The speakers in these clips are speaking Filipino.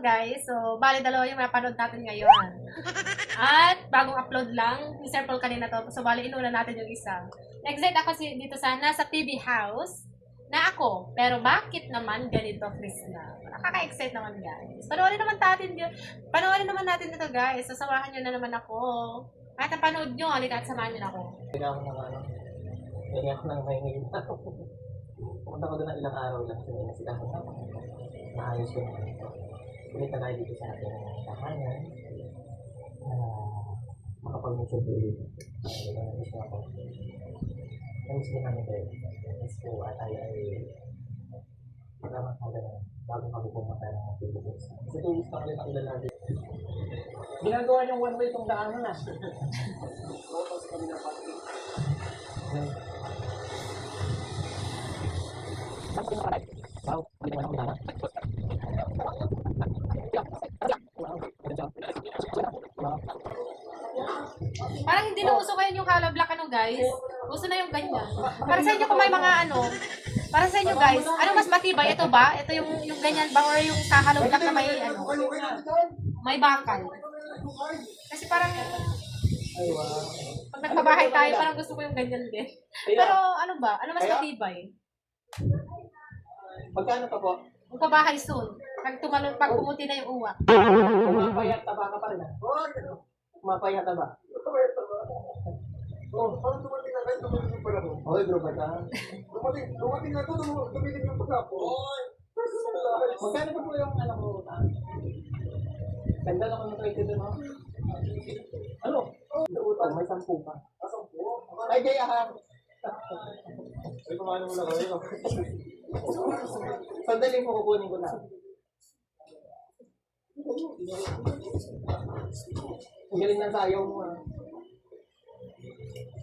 guys. So, bali dalawa yung napanood natin ngayon. At bagong upload lang. Ni Sir Paul kanina to. So, bali inuna natin yung isa. Excited ako dito sa nasa TV house na ako. Pero bakit naman ganito, Krishna? Nakaka-excite naman guys. Panoorin naman natin ito guys. Sasamahan nyo na naman ako. At ang panood nyo, halika at samahan nyo na ako. Hindi ako nang mahingi. Pumunta ko doon ng ilang araw lang kasi may nasikaso na ako. Naayos ko naman ito. Ulit na tayo dito sa ating tahanan. Makapag-message ulit. Hindi na namiss na ako. Namiss din namin tayo. Namiss ko at tayo ay pagkamakala na bago kami pumunta ng Philippines. Kasi 2 weeks na ulit ang lalaki. Ginagawa niyong one way itong daanan na. Tapos kami na pati. Wow, hindi naman ako binana. Parang hindi na uso kayo yung color black guys. Uso na yung ganyan. Para sa inyo kung may mga para sa inyo guys, ano mas matibay? Ito ba? Ito yung ganyan ba? Or yung sa color black na may bakal? Kasi parang pag nagpabahay tayo, parang gusto ko yung ganyan din. Pero ano ba? Ano mas matibay? Magkano pa po? Magpabahay soon. Pag pumuti na yung uwa. Pumapayat taba ka pa rin. Pumapayat taba. Oh, parang dumating na kayo, dumating pala mo. Oy, bro, ba ka? Dumating na ito, dumating yung pagkapo. Oy! Magkano pa po yung alam mo? Ganda naman ng trade dito, no? Ano? Oh, may 10 pa. 10? Ay, gayahan! Ay, kumano mo na kayo. Sandali mo, kukunin ko na. Ang galing ng sayaw mo, ha?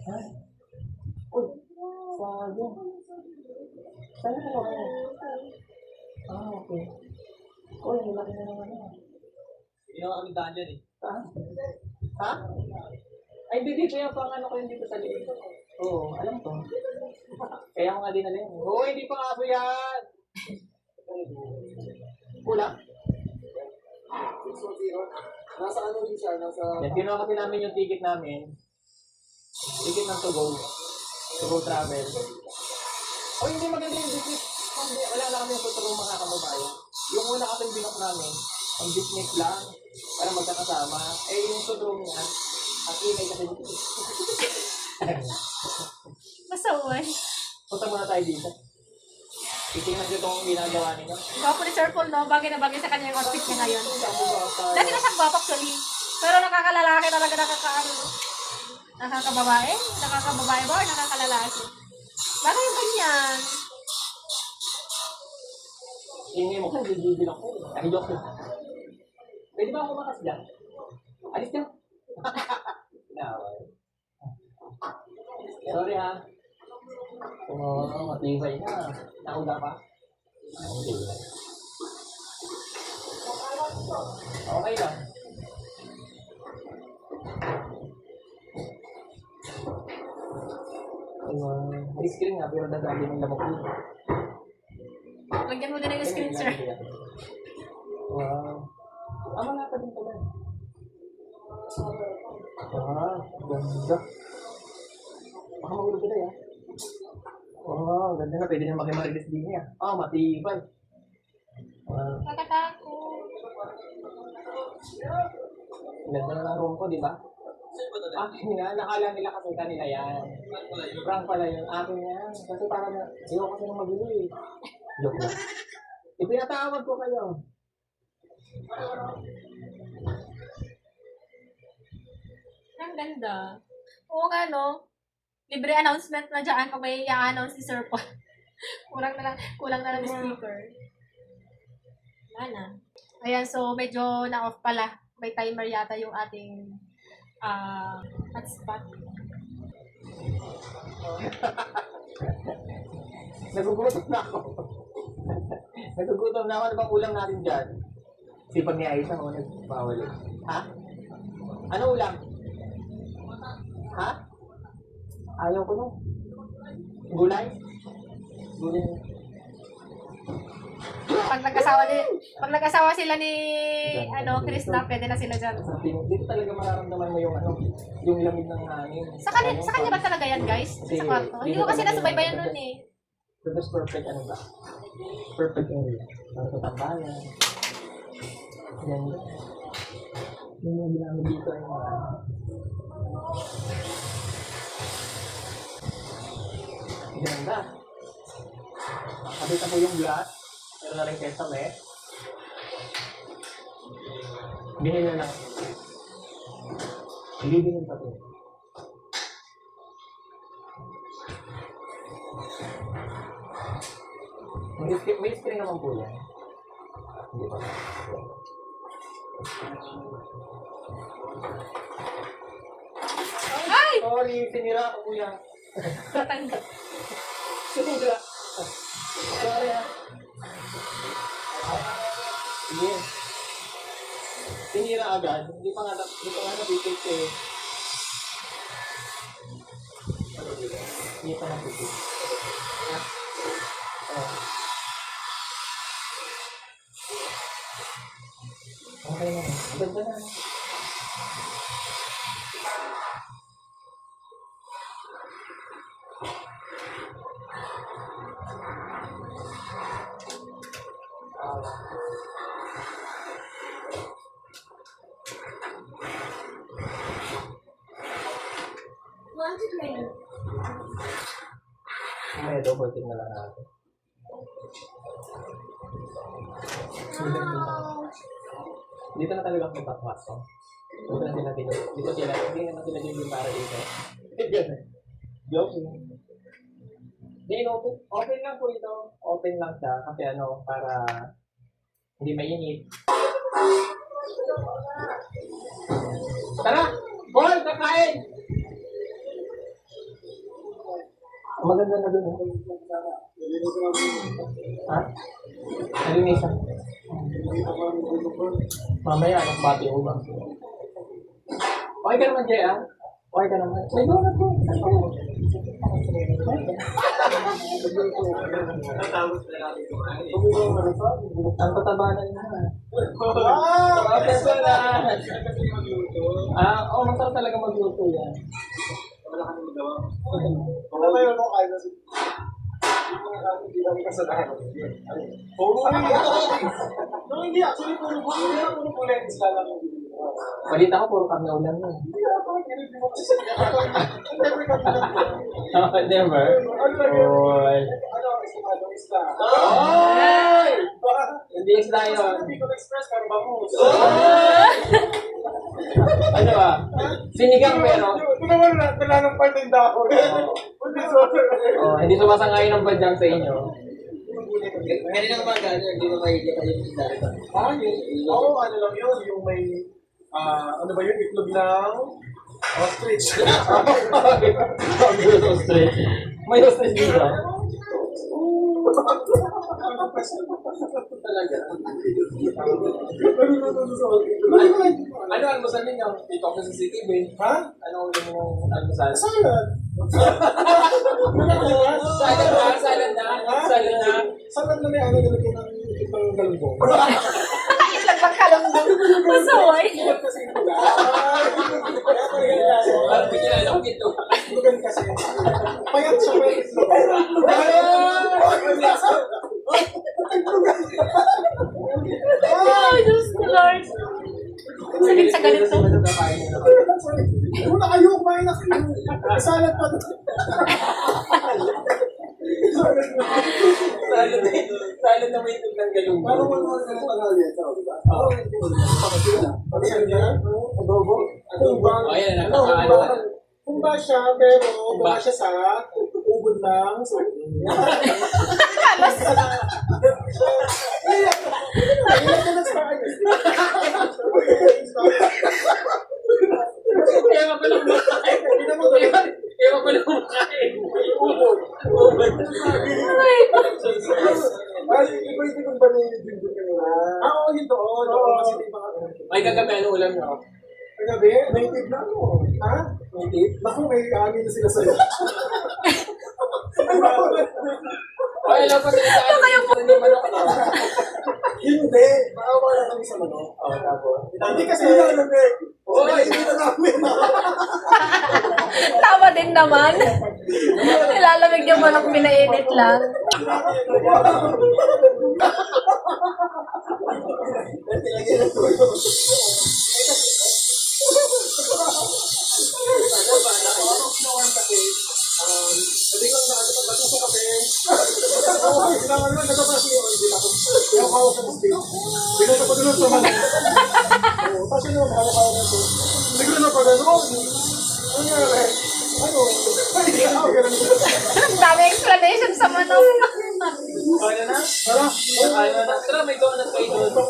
Ha? Uy, sayang. Saan ko ba? Okay. Uy, malaki na naman na. Hindi na kami daan yan eh. Ha? Ay, dito yung pang ano ko yung dito sa liit. Oo, alam ko. Kaya ko nga din alam. Oo, hindi pa aso yan! Kulang? Nasa ano din siya? Yan, ginawa kasi namin yung ticket namin. Ticket ng to go travel. O hindi maganda yung business. Wala na kami yung tutulong mga kababayan. Yung una kasi binok namin, ang business lang, para magkakasama. Eh yung tutulong niya, ang imay kasi dito. Masaway. Punta muna tayo dito. Titingnan ko itong ginagawa ninyo. Gwapo ni Sir Paul, no? Bagay na bagay sa kanya yung outfit niya ngayon. Dati na siyang gwapo actually. Pero nakakalalaki talaga, nakakababae? Nakakababae ba or nakakalalaki? Bakit yung ganyan? Ingay mo ko, hindi lang ko. Ay, joke yun. Pwede ba ako makas dyan? Alis ka. Sorry ha. Matibay na. Nakuda pa? Okay. Okay lang. May screen nga, pero dadali ng lamok yun. Lagyan mo din yung screen, sir. Wow. Wala pa din pala. Ganda. Baka mahulog ka tayo, ganda na. Pwede na makimarilis din niya. Matibay. Nakatakot. Ganda na ng room ko, di ba? Nakala nila kasi kanila yan. Prank pala yun. Akin yan. Kasi parang ayaw kasi nang mag-ili. Joke lang. Ipinatawag ko kayo. Ang ganda. Oo nga, no? Libre announcement na dyan kung may i-announce si Sir Paul. kulang na lang yung speaker. Wala na. Ayan, so medyo na-off pala. May timer yata yung ating hotspot. Nagugutom na ako. Nagugutom na ako. Ano bang ulam natin dyan? Sipag ni Aisha mo nagbawal. Ha? Ano ulam? Ha? Ayaw ko no. Gulay? Gulay. Pag nag-asawa sila ni, Chris na, pwede na sila dyan. Dito talaga mararamdaman mo yung yung lamig ng hangin. Sa kanya ba talaga yan, guys? Sa kwarto? Hindi ko kasi nasubaybayan nun eh. The best perfect ba? Perfect area. Para sa tambayan. Yan. Yung mga ginamit dito ay mga ganda. Kabita mo yung glass. Meron na rin kesame. Binili na lang. Ilibingin pa ito. May screen naman po yan. Hindi pa. Ay! Sorry, sinira ako kuya. Tatanda. Sinira. Sorry ah. Sige. Sinira agad. Hindi pa nga napipit eh. Hindi pa napipit. Oh. Okay na. Ganda na. May double check na lang natin. Dito na talaga ako papasok. Dito na sila dito. Hindi naman sila dito para dito. Joke. Hindi, open lang po ito. Open lang siya kasi para hindi mainit. Tara! Paul, kakain! Maganda na dun. Ha? Nalinisan. Mamaya, pati ko ba? Okay ka naman, Jay, ah? Okay ka naman. May donut ko. Ang tataba na yun. Wow! Masarap talaga magluto yan. Wala na yun, kaya na hindi lang kasalanan. No, hindi. Actually, puro lens lang yung Balita ko, puro kami ulan na. Never. Oy. Isla? Oy! Hindi isla yun. Hindi ko express, pero bangus. Ano ba? Sinigang pero. Ito naman, wala ng partinda ako. Hindi sumasangayon ng badyang sa inyo. Ganun naman gano'n, hindi mo mahilig kayo yung dito. Oo, ano lang yun, yung may, ano ba yun, itlog ng ostrich. May ostrich dito. Talaga. Ano ang almusal ninyo? Dito ako sa CCTV. Ha? Ano ang almusal? Salad. Salad na. Salad na may ano nilagay ng ibang galunggong. Ilag bang kalungdong? Masaway. Kasi ito Parang pinilala ko dito. Lugan kasi. Payat siya, payat siya. Ay, Diyos ko, Lord. Sakit sa ganito. Una kayo, kumain na kayo. Salad pa. Salad na may itlog ng galunggong. Parang mga ganun ang aliyata, di ba? Oo. Pagkakas niya? Adobo? Ayan, Ano? nakakaano. Kumba siya, pero kumba siya sa ubod ng Halos. Kaya ka pala kumakain. Kaya ka pala kumakain. Ubod. Ay, Ay, iba-iba kong banayad yung doon kanina. Oo, yun doon. Oo, kasi di ba May kagabi, ano ulam nyo? kagabi, native na ako. Ha? Native? Naku, may amin na sila sa'yo. Ay, alam ko sila sa akin. Yung manok na. Hindi. Maawa lang kami sa manok. Tapos? Hindi kasi nilalamig. Oo, hindi na namin. Tama din naman. Nilalamig yung manok, pinainit lang. Sabi ko na ano ba sa kape? Oo, kailangan naman nagpapasi yung hindi ako. Yung hawak sa stage. Bigay ko pa doon sa manok. Oo, tapos yun naman hawak na ito. Siguro na pa gano'n. Ano nangyari? Ano? Hindi ako ganun. Ang dami explanation sa manok. Kaya na? Tara. Kaya na. Tara, may donut kayo doon.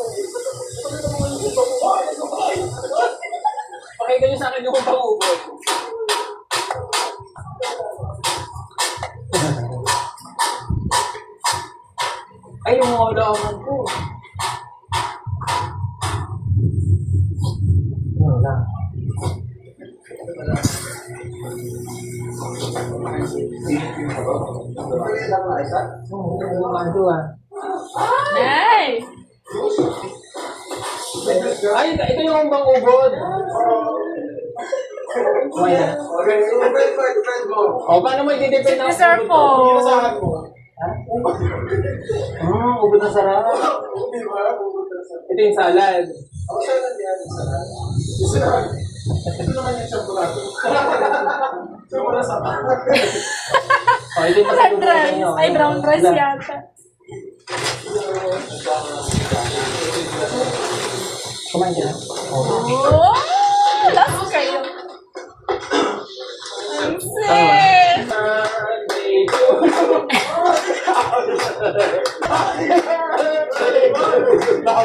Pakinggan niyo sa akin yung pang-ubod. Ay, yung mga alaman ko. Wala. Ay! Ay, ito yung pang-ubod. O, paano mo i-depend Si Sir ubod? Paul. Inasahan mo. Ubod na sarap. Di ba? Ito yung salad. Ako siya nandiyan. Ito naman yung chocolate. Chocolate. O, ito yung Red pasalubong sa rice. inyo. Ay, brown rice yata. Kumain ka na? Oh! Last kayo. Ay, sis!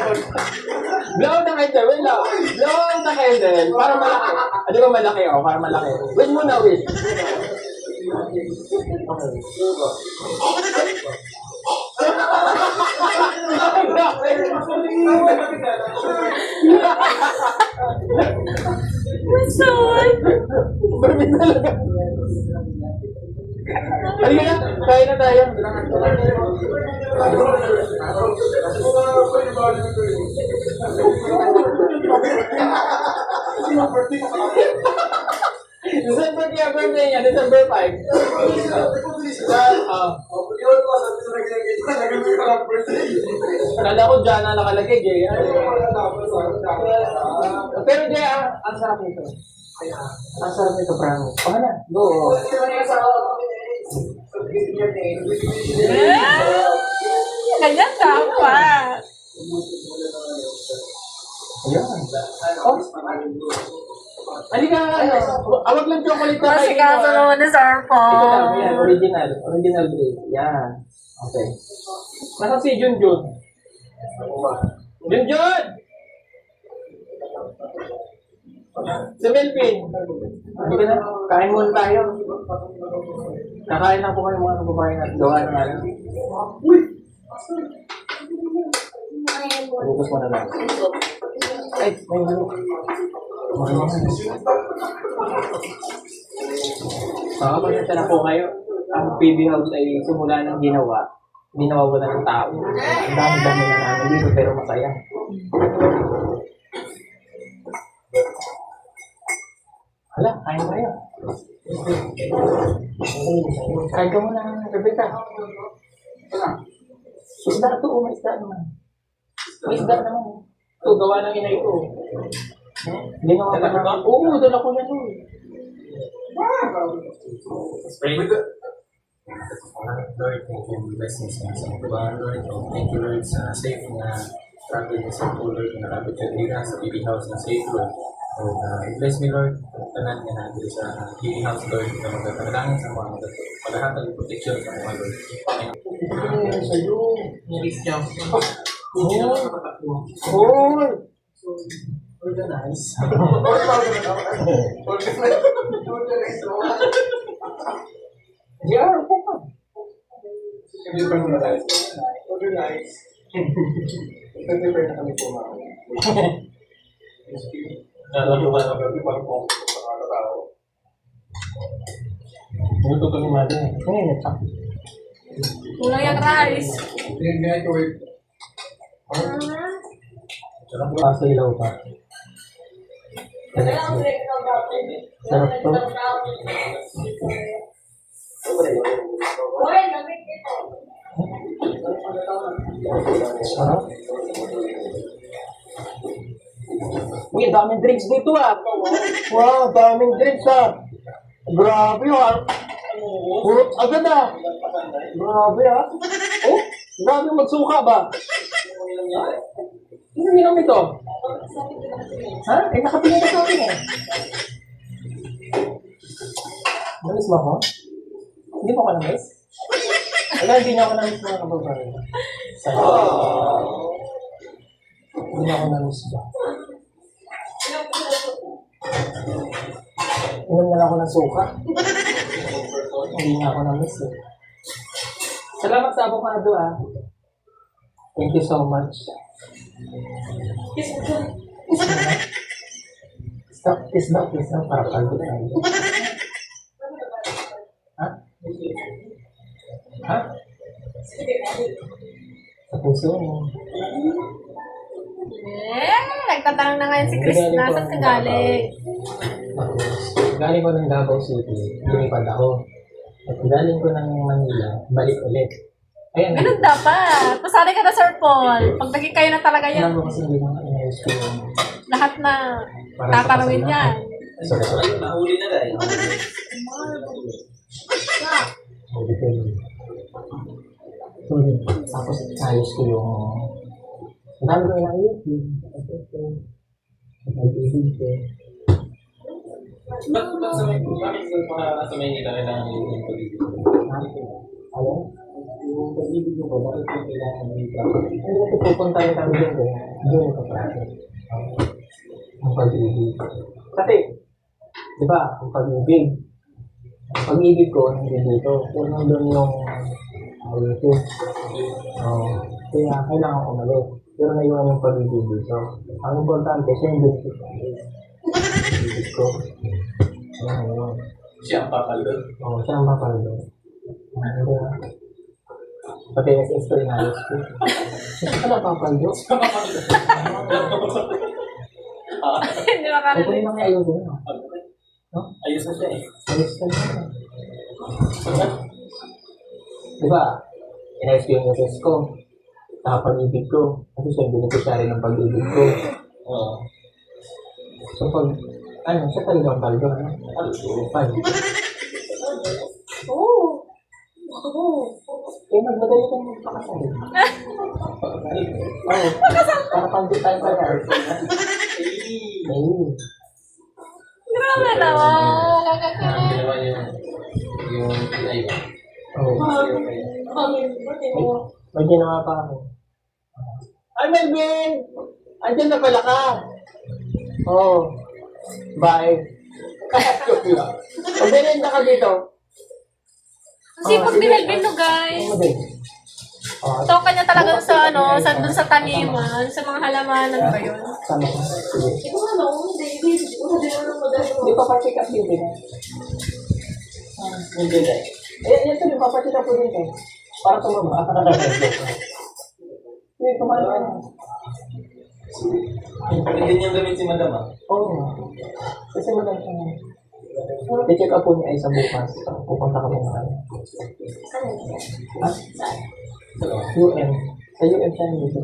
Blow the candle, wait lang. Blow the candle. Para malaki. Di ba malaki? O, para malaki. Wait muna, wait. Mason! Barbit talaga. Halika na, kain na tayo. December kaya birthday niya, December 5. Kala ko dyan na nakalagay, Jay. Pero Jay, ang sarap nito. Ang sarap nito, promise. Okay na, go. Ganyan dapat. Ayan. Oh. Halika, ano, awag lang chocolate na Kasi kaso naman ni Sir Ito lang, yan, Paul. original grade. Yan. Okay. Nasa si Junjun? Junjun! Si Melvin. Hindi ka na, kain muna tayo. Kakain lang po kayo mga kababayan at gawa na nga. Bukas mo na lang. Ay, may bulok. Makapagkita na po kayo. Ang PB House ay simula ng ginawa. Hindi nawawala ng tao. Ang dami-dami na namin dito pero masaya. Hala, kain tayo. Kain ka muna, Rebecca. Isda ito, may isda naman. May isda naman. Ito, gawa ng inay ko. Ginawa pa naman. Oo, dala ko na ito. Lord, thank you for blessings na sa mga Lord. Thank you, Lord, sa safe na travel na sa Lord na nakabit ka nila sa BB House na safe, Lord. So, bless me, Lord. Tanan nga natin sa BB House, Lord, na magkakalangin sa mga malahatag ng protection sa mga Lord. Sa'yo. Nilis niya. Hoy! Organize. Yeah, po ka. Hindi pa organize. Organize. Nag-prepare na kami po mga. Nalalo ba na? Hindi pa po sa mga tao. Luto ko ni Mother. Ngayon, ito. Kulang yung rice. Yung microwave. Sarap ba? Kaso ilaw pa. Sarap to. Sarap. Uy, daming drinks dito ah. Wow, daming drinks ah. Grabe ah. Purot agad ah. Grabe ah. Oh, grabe magsuka ba? Ano nilang ito? Ha? Eh, nakatingin ka sa akin eh. Namis mo ako? Hindi mo ka namis? Wala, hindi niya ako namis mga kababae. Sa'yo. Hindi niya ako namis ba? Inom na lang ako ng suka. Hindi niya ako namis eh. Salamat sa avocado ah. Thank you so much. Stop, please not, para pagod tayo. Ha? Ha? Sa puso mo. Nagtatanong na ngayon si Chris, nasan ka galing? Galing ko ng Davao City, lumipad ako. At galing ko ng Manila, balik ulit. Ayan, Ganun dapat. Pasali ka na, Sir Paul. Pag naging kayo na talaga alam yan, ko kasi hindi naman inayos ko yung lahat na para sa tatanungin kasalanan. yan. Sorry. Nahuli na dahil. Hindi ko yun. Tapos ayos ko yung ang dami ko inayos yun. Nag-ibig ko. Bakit sa Maynila kailangan yung pag-ibig? Alam? Yung pag-ibig ko, bakit ko kailangan ng ibig? Hindi kasi pupuntahin kami dyan ko. Doon yung kapatid. Ang pag-ibig. Kasi, di ba, ang pag-ibig. Ang pag-ibig ko, hindi dito. Kung nandun yung ayusin. Kaya kailangan ko umalit. Pero naiwan yung pag-ibig dito. Ang importante, siya yung benefit ko. Pag-ibig ko. Ayan, yun. Siya ang papaldo. Oo, siya ang papaldo. Ano ba? Pati SS ko inayos ko. Siya ka na papaldo. Hindi Ay, makarinig. kung yung mga ayusin mo. Ayos na siya eh. Ayos ka na. Diba? Inayos ko yung SS ko. Sa pag-ibig ko. Kasi siya yung beneficiary ng pag-ibig ko. Oo. So pag, siya talaga ang paldo. Pag. Oo. Eh, magmadali kang magpakasal. Oo. Para paldo tayo pala. Ayun. Grabe naman. Ang ginawa yung pinaiwan. Oo. May ginawa pa ako. Ay, Melvin! Andiyan na pala ka. Oo. Bye. Pag-merenda ka dito. Ang sipag ni Melvin no, guys. Ano din? Toka niya talaga sa dun sa taniman, sa mga halamanan ba yun? Sama ko. Sige. Hindi pa pa-check up din din. Hindi din. Yan ito, pa-check up din din. Para tumaba. Hindi, tumayo ka na. Hindi niya gamit si Madam ah. Oo. Kasi madam siya. I-check up po niya ay sa bukas. Pupunta kami na kayo. Ha? UM. Sa UM siya dito.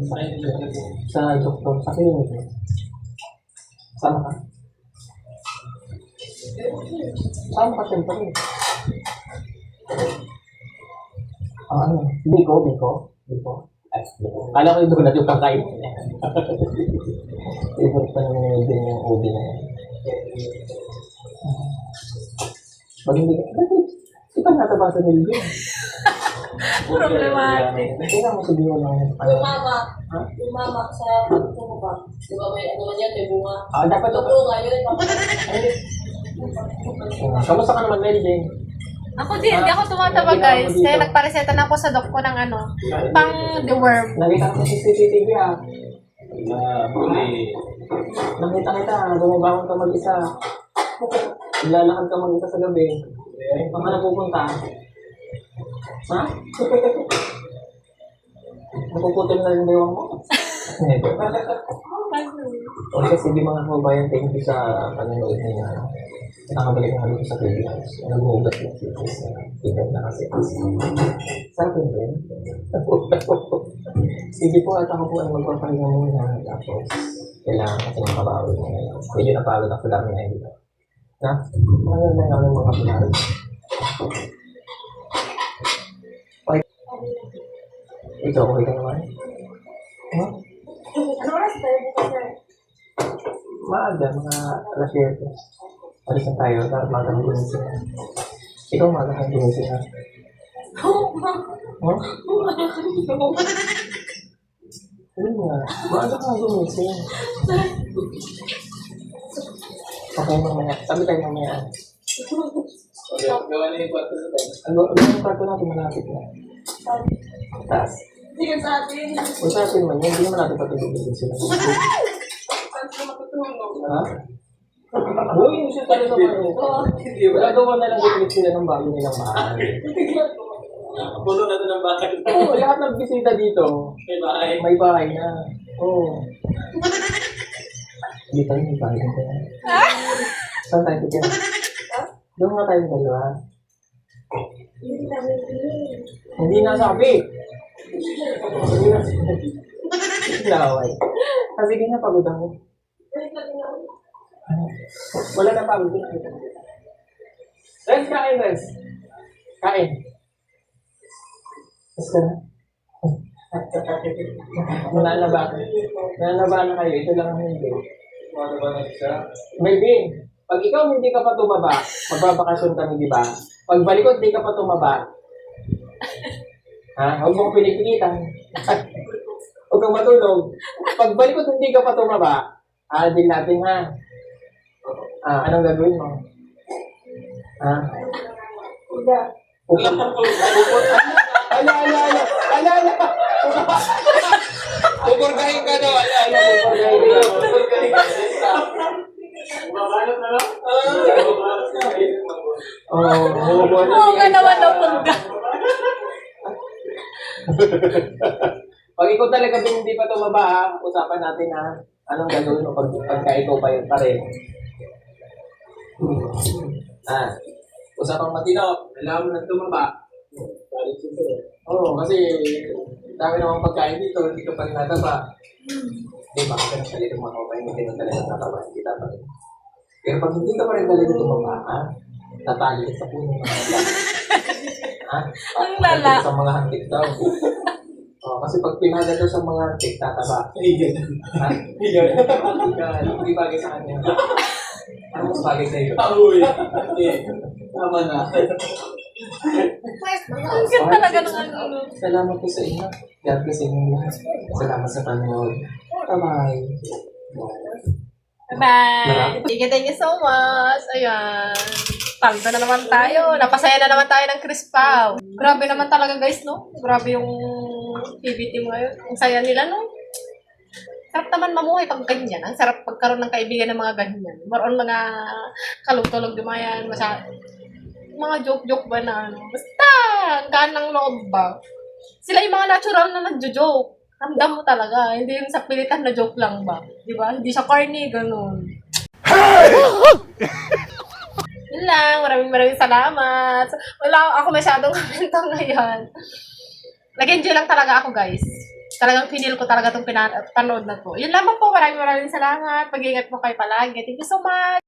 Sa doktor. Sa clinic. Sama ka? Sama ka siyempre. Ano? Biko? Ay, Biko. Kala ko yung donut yung kakain. Favorite pa naman yung din yung ubi na yan. Pag hindi ka, di ba natabasa nila yun? Problematic. Kailangan mo sabihin lang. Yung mama sa pagtubo ba? Di ba may ano man yan, may bunga. Dapat ito. Bunga yun, Kamusta ka naman, Melvin? Ako din, hindi ako tumataba guys. Kaya nagpareseta na ako sa doc ko ng pang deworm. Nakita ko sa CCTV ah. Huli. Nakita kita, bumabangon ka mag-isa. Lalakad ka mag-isa sa gabi. Saan ka na pupunta? Ha? Napuputol na rin ba yung mo? Okay, kasi di mga kababayan, thank you sa panonood niyo na nakabalik na dito sa Pilipinas. Nag-uugat yung fitness na tignan na kasi. Sa akin din. Sige po at ako po ay magpapahinga muna. Tapos, kailangan kasi ng kabawi mo ngayon. Medyo napagod ako dami na hindi. Na? Ano na lang ng mga pinari? Okay. Ikaw, okay ka naman? Ha? Ano oras tayo bukas na? Maaga, mga alas 7. Alis na tayo, para maaga gumising na. Ikaw maaga kang gumising na. Huh? Hindi nga, maaga kang gumising. Okay, mamaya. Sabi tayo mamaya. Gawa na yung kwarto sa tayo. Ano yung kwarto natin malapit na? Taas. Hindi ka sa atin. Kung sa atin man, hindi naman natin patulogin sila. Saan ka matutulog? Ha? Uy, yung siya talaga naman. Gagawa na lang ulit sila ng bago nilang mahal. Puno na ito ng bakal. Oo, lahat ng bisita dito, May bahay. may bahay na. Oo. Hindi tayo may bahay na tayo. Saan tayo titira? Doon nga tayo dalawa. Hindi kami pili. Hindi nasabi. Hindi nasabi. Laway. Sige na, pagod ako. Wala na pagod. Res, kain, Res. Kain. Res ka na. Nananaba ka. Nananaba na kayo. Ito lang ang hindi. Ano ba na siya? Maybe, pag ikaw hindi ka pa tumaba, magbabakasyon kami, di ba? Pag balikod, hindi ka pa tumaba. Ha? Huwag mo ko pinipilitan. Huwag kang matulog. Pag balikod, hindi ka pa tumaba, din natin, ha? Anong gagawin mo? Ha? Uda. Ala. Pupurgahin ka daw. Pupurgahin ka. Babalot na lang? Oo nga naman daw pagka. Pag ikaw talaga hindi pa tumaba, ha? Usapan natin, ha? Anong gagawin mo pagka ikaw pa yun pa rin? Usapang matino. Alam mo na tumaba. Oo, kasi dami namang pagkain dito, hindi ka pa rin nataba. Hindi, baka ka nang talagang makapay, hindi ka talagang nataba, hindi dapat. Pero pag hindi ka pa rin talagang tumaba, ha? Tatali ka sa puno ng mga ha? Ang lala. Sa mga hantik daw. Kasi pag pinada daw sa mga hantik, tataba. Ha? Hindi bagay sa kanya. Ano mas bagay sa iyo? Uy. Tama na. Ang cute talaga ng ano. Salamat po sa inyo. God bless inyo lahat. Salamat sa panonood. Bye-bye. Bye! Thank you so much. Ayan. Taldo na naman tayo. Napasaya na naman tayo ng Chris Pao. Grabe naman talaga guys, no? Grabe yung PBT mo ngayon. Ang saya nila, no? Sarap naman mamuhay pag ganyan. Ang sarap pagkaroon ng kaibigan ng mga ganyan. More on mga kalug-tulog dumayan. Mga joke-joke ba na ano. Basta, ang ganang loob ba. Sila yung mga natural na nagjo-joke. Ramdam mo talaga. Hindi yung sa pilitan na joke lang ba. Di ba? Hindi siya corny, ganun. Yun lang. Maraming salamat. Wala ako masyadong komento ngayon. Nag-enjoy lang talaga ako, guys. Talagang pinil ko talaga itong panood na to. Yun lamang po. Maraming salamat. Pag-iingat po kayo palagi. Thank you so much.